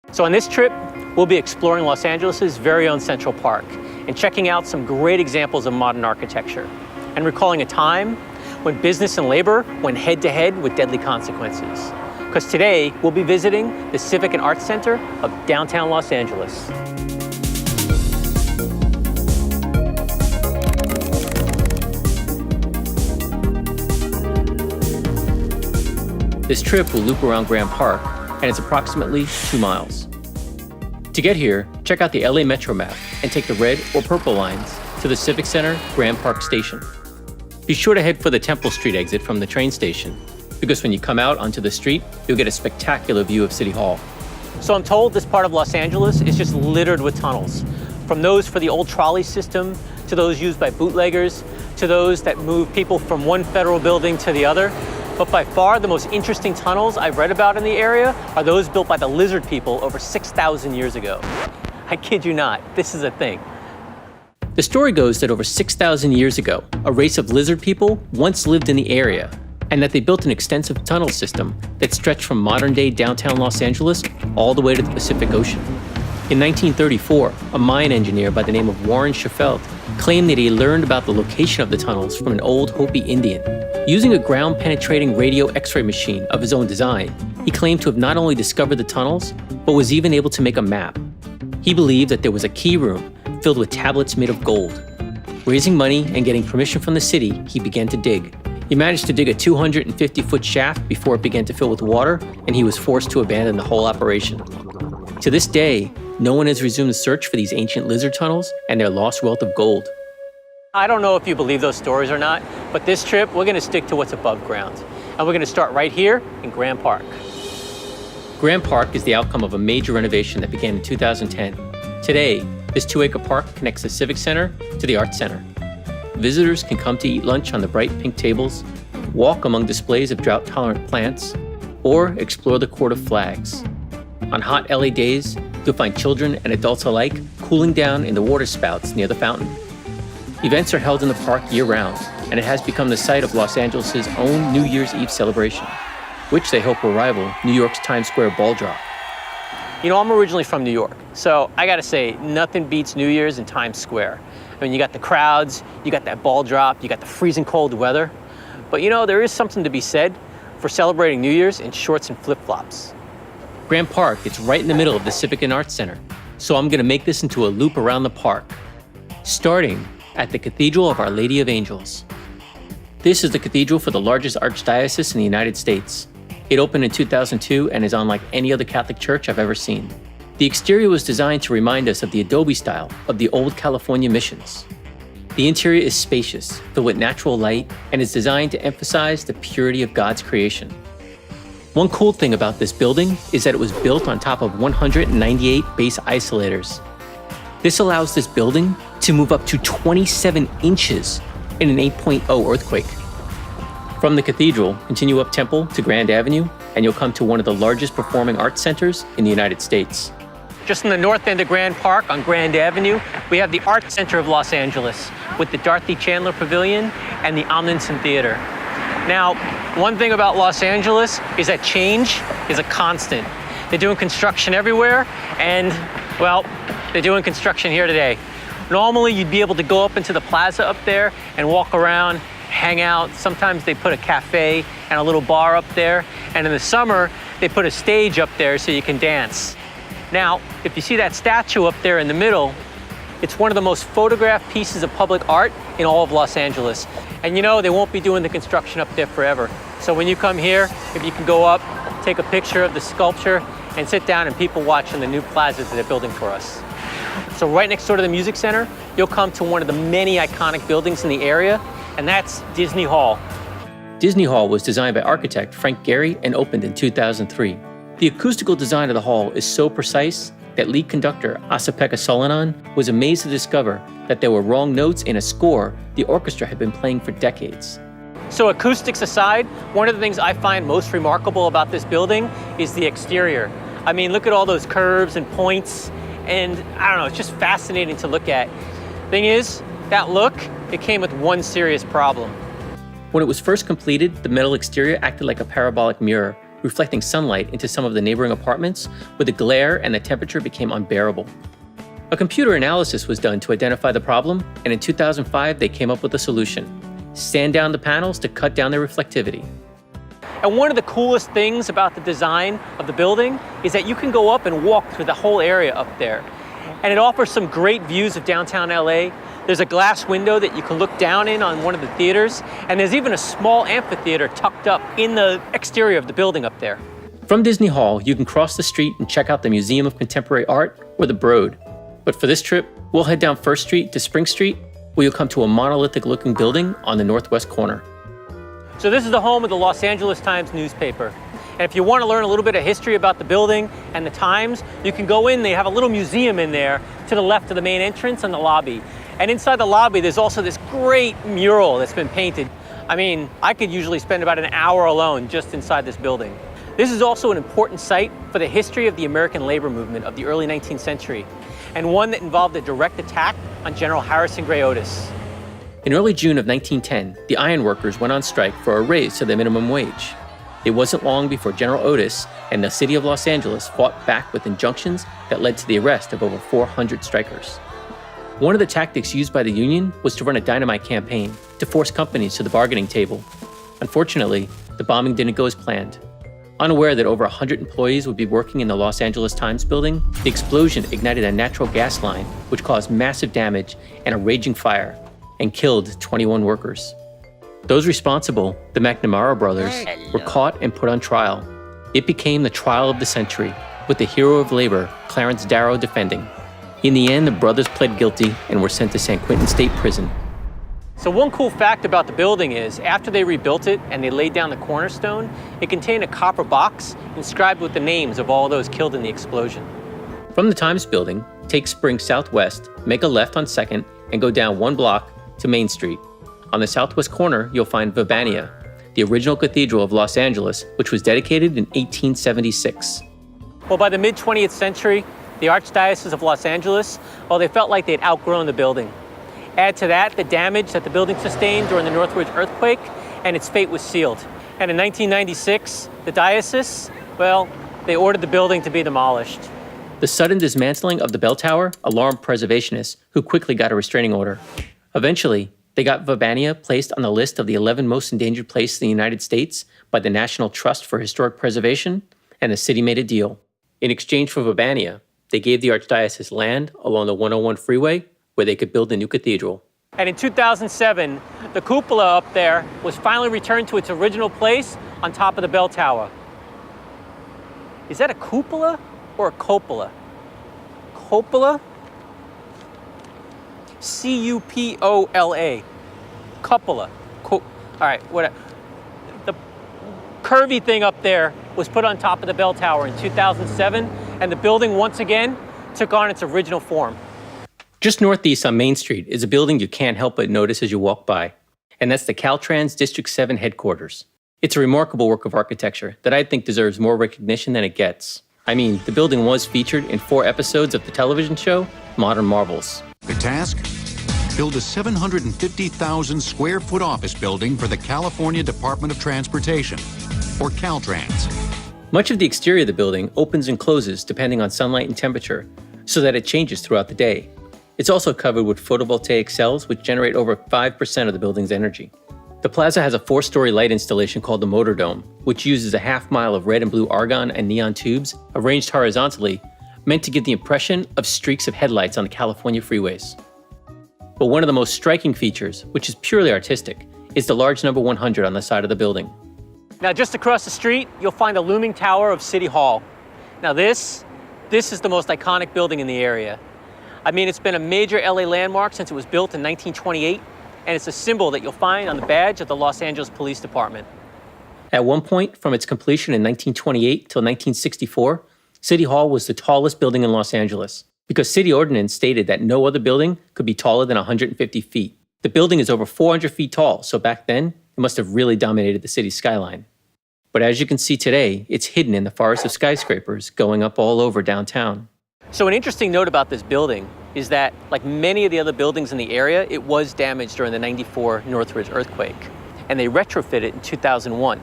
So on this trip, we'll be exploring Los Angeles' very own Central Park and checking out some great examples of modern architecture and recalling a time when business and labor went head-to-head with deadly consequences. Because today, we'll be visiting the Civic and Arts Center of downtown Los Angeles. This trip will loop around Grant Park, and it's approximately 2 miles. To get here, check out the LA Metro map and take the red or purple lines to the Civic Center Grant Park Station. Be sure to head for the Temple Street exit from the train station, because when you come out onto the street, you'll get a spectacular view of City Hall. So I'm told this part of Los Angeles is just littered with tunnels, from those for the old trolley system, to those used by bootleggers, to those that move people from one federal building to the other. But by far, the most interesting tunnels I've read about in the area are those built by the lizard people over 6,000 years ago. I kid you not, this is a thing. The story goes that over 6,000 years ago, a race of lizard people once lived in the area, and that they built an extensive tunnel system that stretched from modern-day downtown Los Angeles all the way to the Pacific Ocean. In 1934, a mine engineer by the name of Warren Schoefeld claimed that he learned about the location of the tunnels from an old Hopi Indian. Using a ground-penetrating radio X-ray machine of his own design, he claimed to have not only discovered the tunnels, but was even able to make a map. He believed that there was a key room filled with tablets made of gold. Raising money and getting permission from the city, he began to dig. He managed to dig a 250-foot shaft before it began to fill with water, and he was forced to abandon the whole operation. To this day, no one has resumed the search for these ancient lizard tunnels and their lost wealth of gold. I don't know if you believe those stories or not, but this trip, we're gonna stick to what's above ground. And we're gonna start right here in Grant Park. Grant Park is the outcome of a major renovation that began in 2010. Today, this 2-acre park connects the Civic Center to the Arts Center. Visitors can come to eat lunch on the bright pink tables, walk among displays of drought-tolerant plants, or explore the Court of Flags. On hot LA days, you'll find children and adults alike cooling down in the water spouts near the fountain. Events are held in the park year-round, and it has become the site of Los Angeles' own New Year's Eve celebration, which they hope will rival New York's Times Square ball drop. You know, I'm originally from New York, so I gotta say, nothing beats New Year's in Times Square. I mean, you got the crowds, you got that ball drop, you got the freezing cold weather. But you know, there is something to be said for celebrating New Year's in shorts and flip-flops. Grant Park, it's right in the middle of the Civic and Arts Center, so I'm gonna make this into a loop around the park, starting at the Cathedral of Our Lady of Angels. This is the cathedral for the largest archdiocese in the United States. It opened in 2002 and is unlike any other Catholic church I've ever seen. The exterior was designed to remind us of the adobe style of the old California missions. The interior is spacious, filled with natural light, and is designed to emphasize the purity of God's creation. One cool thing about this building is that it was built on top of 198 base isolators. This allows this building to move up to 27 inches in an 8.0 earthquake. From the cathedral, continue up Temple to Grand Avenue, and you'll come to one of the largest performing arts centers in the United States. Just in the north end of Grand Park on Grand Avenue, we have the Art Center of Los Angeles with the Dorothy Chandler Pavilion and the Omninson Theater. Now, one thing about Los Angeles is that change is a constant. They're doing construction everywhere, and, well, they're doing construction here today. Normally, you'd be able to go up into the plaza up there and walk around, hang out. Sometimes they put a cafe and a little bar up there. And in the summer, they put a stage up there so you can dance. Now, if you see that statue up there in the middle, it's one of the most photographed pieces of public art in all of Los Angeles. And you know, they won't be doing the construction up there forever. So when you come here, if you can go up, take a picture of the sculpture, and sit down and people watching the new plazas that they're building for us. So right next door to the Music Center, you'll come to one of the many iconic buildings in the area, and that's Disney Hall. Disney Hall was designed by architect Frank Gehry and opened in 2003. The acoustical design of the hall is so precise that lead conductor Asa-Pekka Salonen was amazed to discover that there were wrong notes in a score the orchestra had been playing for decades. So acoustics aside, one of the things I find most remarkable about this building is the exterior. I mean, look at all those curves and points, and I don't know, it's just fascinating to look at. Thing is, that look, it came with one serious problem. When it was first completed, the metal exterior acted like a parabolic mirror, reflecting sunlight into some of the neighboring apartments, where the glare and the temperature became unbearable. A computer analysis was done to identify the problem, and in 2005 they came up with a solution: sand down the panels to cut down their reflectivity. And one of the coolest things about the design of the building is that you can go up and walk through the whole area up there. And it offers some great views of downtown LA. There's a glass window that you can look down in on one of the theaters, and there's even a small amphitheater tucked up in the exterior of the building up there. From Disney Hall, you can cross the street and check out the Museum of Contemporary Art or the Broad. But for this trip, we'll head down First Street to Spring Street, where you'll come to a monolithic-looking building on the northwest corner. So this is the home of the Los Angeles Times newspaper. And if you want to learn a little bit of history about the building and the Times, you can go in. They have a little museum in there to the left of the main entrance and the lobby. And inside the lobby, there's also this great mural that's been painted. I mean, I could usually spend about an hour alone just inside this building. This is also an important site for the history of the American labor movement of the early 19th century, and one that involved a direct attack on General Harrison Gray Otis. In early June of 1910, the ironworkers went on strike for a raise to the minimum wage. It wasn't long before General Otis and the city of Los Angeles fought back with injunctions that led to the arrest of over 400 strikers. One of the tactics used by the union was to run a dynamite campaign to force companies to the bargaining table. Unfortunately, the bombing didn't go as planned. Unaware that over 100 employees would be working in the Los Angeles Times building, the explosion ignited a natural gas line, which caused massive damage and a raging fire, and killed 21 workers. Those responsible, the McNamara brothers, were caught and put on trial. It became the trial of the century, with the hero of labor, Clarence Darrow, defending. In the end, the brothers pled guilty and were sent to San Quentin State Prison. So one cool fact about the building is, after they rebuilt it and they laid down the cornerstone, it contained a copper box inscribed with the names of all those killed in the explosion. From the Times building, take Spring southwest, make a left on 2nd, and go down 1 block to Main Street. On the southwest corner, you'll find Virbania, the original cathedral of Los Angeles, which was dedicated in 1876. Well, by the mid-20th century, the Archdiocese of Los Angeles, well, they felt like they'd outgrown the building. Add to that the damage that the building sustained during the Northridge earthquake, and its fate was sealed. And in 1996, the diocese, well, they ordered the building to be demolished. The sudden dismantling of the bell tower alarmed preservationists, who quickly got a restraining order. Eventually, they got Virbania placed on the list of the 11 most endangered places in the United States by the National Trust for Historic Preservation, and the city made a deal. In exchange for Virbania, they gave the Archdiocese land along the 101 freeway where they could build a new cathedral. And in 2007, the cupola up there was finally returned to its original place on top of the bell tower. Is that a cupola or a cupola? Cupola? C-U-P-O-L-A. Cupola. All right, whatever. The curvy thing up there was put on top of the bell tower in 2007, and the building once again took on its original form. Just northeast on Main Street is a building you can't help but notice as you walk by, and that's the Caltrans District 7 headquarters. It's a remarkable work of architecture that I think deserves more recognition than it gets. I mean, the building was featured in 4 episodes of the television show Modern Marvels. The task? Build a 750,000 square foot office building for the California Department of Transportation, or Caltrans. Much of the exterior of the building opens and closes depending on sunlight and temperature, so that it changes throughout the day. It's also covered with photovoltaic cells, which generate over 5% of the building's energy. The plaza has a 4-story light installation called the Motor Dome, which uses a half-mile of red and blue argon and neon tubes arranged horizontally, meant to give the impression of streaks of headlights on the California freeways. But one of the most striking features, which is purely artistic, is the large number 100 on the side of the building. Now, just across the street, you'll find the looming tower of City Hall. Now this is the most iconic building in the area. I mean, it's been a major LA landmark since it was built in 1928, and it's a symbol that you'll find on the badge of the Los Angeles Police Department. At one point, from its completion in 1928 till 1964, City Hall was the tallest building in Los Angeles, because city ordinance stated that no other building could be taller than 150 feet. The building is over 400 feet tall, so back then, it must have really dominated the city's skyline. But as you can see today, it's hidden in the forest of skyscrapers going up all over downtown. So an interesting note about this building is that, like many of the other buildings in the area, it was damaged during the '94 Northridge earthquake, and they retrofitted it in 2001.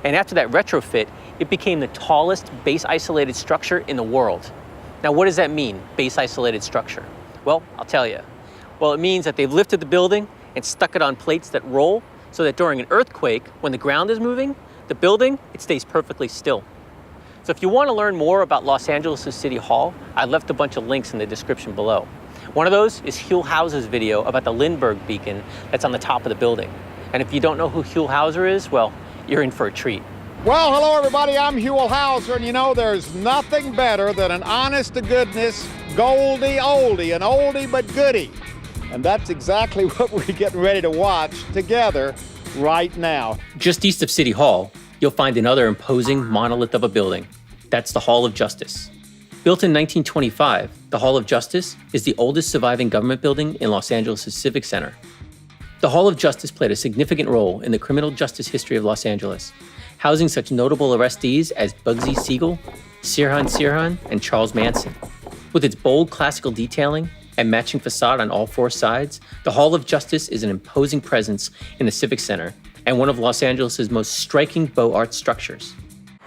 And after that retrofit, it became the tallest base-isolated structure in the world. Now, what does that mean, base-isolated structure? Well, I'll tell you. Well, it means that they've lifted the building and stuck it on plates that roll so that during an earthquake, when the ground is moving, the building, it stays perfectly still. So if you want to learn more about Los Angeles' City Hall, I left a bunch of links in the description below. One of those is Huell Hauser's video about the Lindbergh beacon that's on the top of the building. And if you don't know who Huell Hauser is, well, you're in for a treat. Well, hello everybody, I'm Huell Hauser, and you know there's nothing better than an honest-to-goodness Goldie oldie, an oldie but goodie. And that's exactly what we're getting ready to watch together right now. Just east of City Hall, you'll find another imposing monolith of a building. That's the Hall of Justice. Built in 1925, the Hall of Justice is the oldest surviving government building in Los Angeles' Civic Center. The Hall of Justice played a significant role in the criminal justice history of Los Angeles, housing such notable arrestees as Bugsy Siegel, Sirhan, and Charles Manson. With its bold classical detailing and matching facade on all four sides, the Hall of Justice is an imposing presence in the Civic Center and one of Los Angeles' most striking Beaux Arts structures.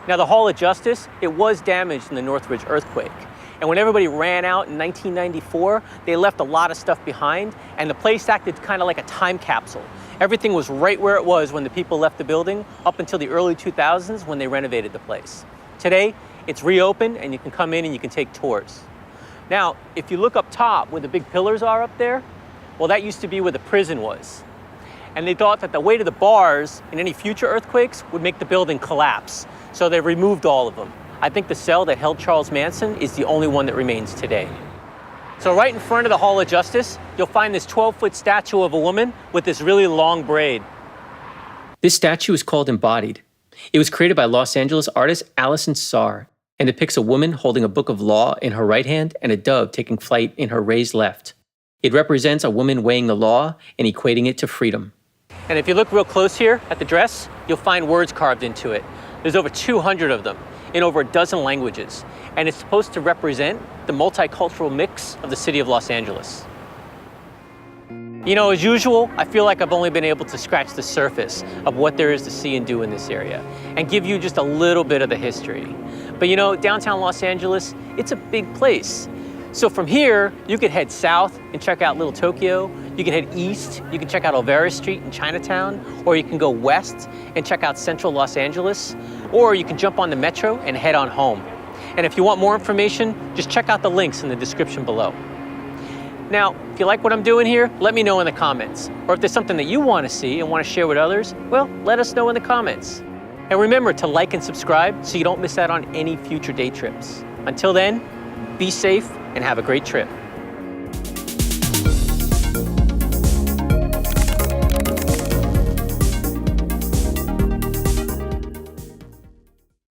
Now, the Hall of Justice, it was damaged in the Northridge earthquake. And when everybody ran out in 1994, they left a lot of stuff behind, and the place acted kind of like a time capsule. Everything was right where it was when the people left the building up until the early 2000s when they renovated the place. Today, it's reopened, and you can come in and you can take tours. Now, if you look up top where the big pillars are up there, well, that used to be where the prison was. And they thought that the weight of the bars in any future earthquakes would make the building collapse. So they removed all of them. I think the cell that held Charles Manson is the only one that remains today. So right in front of the Hall of Justice, you'll find this 12-foot statue of a woman with this really long braid. This statue is called Embodied. It was created by Los Angeles artist Allison Saar and depicts a woman holding a book of law in her right hand and a dove taking flight in her raised left. It represents a woman weighing the law and equating it to freedom. And if you look real close here at the dress, you'll find words carved into it. There's over 200 of them in over a dozen languages, and it's supposed to represent the multicultural mix of the city of Los Angeles. You know, as usual, I feel like I've only been able to scratch the surface of what there is to see and do in this area and give you just a little bit of the history. But you know, downtown Los Angeles, it's a big place. So from here, you could head south and check out Little Tokyo. You can head east, you can check out Olvera Street in Chinatown, or you can go west and check out central Los Angeles, or you can jump on the metro and head on home. And if you want more information, just check out the links in the description below. Now, if you like what I'm doing here, let me know in the comments. Or if there's something that you want to see and want to share with others, well, let us know in the comments. And remember to like and subscribe so you don't miss out on any future day trips. Until then, be safe and have a great trip.